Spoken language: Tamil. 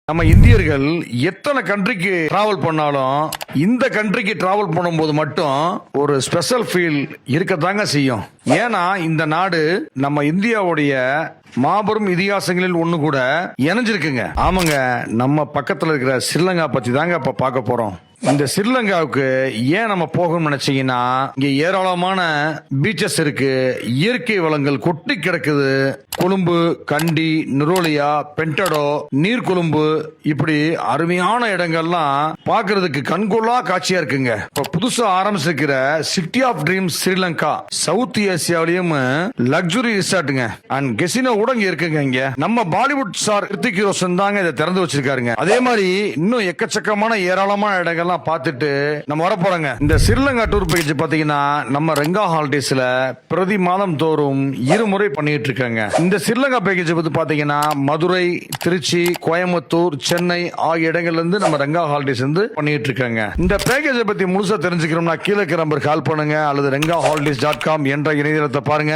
நம்ம இந்தியர்கள் எத்தனை கண்ட்ரிக்கு டிராவல் பண்ணாலும் இந்த கண்ட்ரிக்கு டிராவல் பண்ணும்போது மட்டும் ஒரு ஸ்பெஷல் ஃபீல் இருக்கத்தாங்க செய்யும். ஏன்னா இந்த நாடு நம்ம இந்தியாவுடைய மாபெரும் இதிகாசங்களில் ஒண்ணு கூட இணைஞ்சிருக்குங்க. ஆமாங்க, நம்ம பக்கத்துல இருக்கிற ஸ்ரீலங்கா பத்தி தாங்க இப்ப பார்க்க போறோம். இந்த ஸ்ரீலங்காவுக்கு ஏன் நம்ம போகணும்னு நினைச்சீங்கன்னா, இங்க ஏராளமான பீச்சஸ் இருக்கு, இயற்கை வளங்கள் கொட்டி கிடக்குது. கொழும்பு, கண்டி, நுரோலியா, பென்டடோ, நீர்கொழும்பு, இப்படி அருமையான இடங்கள்லாம் பாக்குறதுக்கு கண்கொள்ளா காட்சியா இருக்குங்க. இப்ப புதுசா ஆரம்பிச்சிருக்கிற city of dreams Sri Lanka south ஏசியாவிலையும் லக்ஸுரி ரிசார்ட்டுங்க அண்ட் கெசினோ கூட இங்க இருக்குங்க. இங்க நம்ம பாலிவுட் ஸ்டார் கிருத்திக் ரோஷன் தாங்க இதை திறந்து வச்சிருக்காருங்க. அதே மாதிரி இன்னும் எக்கச்சக்கமான ஏராளமான இடங்கள் பார்த்துட்டு நம்ம வர போறோங்க. இந்த ஸ்ரீலங்கா டூர் பேக்கேஜ் பாத்தீங்கன்னா நம்ம ரெங்கா ஹாலிடேஸ்ல பிரதி மாதம் தோறும் இருமுறை பண்ணிட்டு இருக்காங்க. இந்த ஸ்ரீலங்கா பேக்கேஜ் பத்தி பாத்தீங்கன்னா மதுரை, திருச்சி, கோயம்புத்தூர், சென்னை ஆகிய இடங்கள்ல இருந்து நம்ம ரெங்கா ஹாலிடேஸ் வந்து பண்ணிட்டு இருக்காங்க. இந்த பேக்கேஜை பத்தி முழுசா தெரிஞ்சுக்கிறோம்னா கீழே நம்பர் கால் பண்ணுங்க அல்லது rengaHolidays.com என்ற இணையதளத்தை பாருங்க.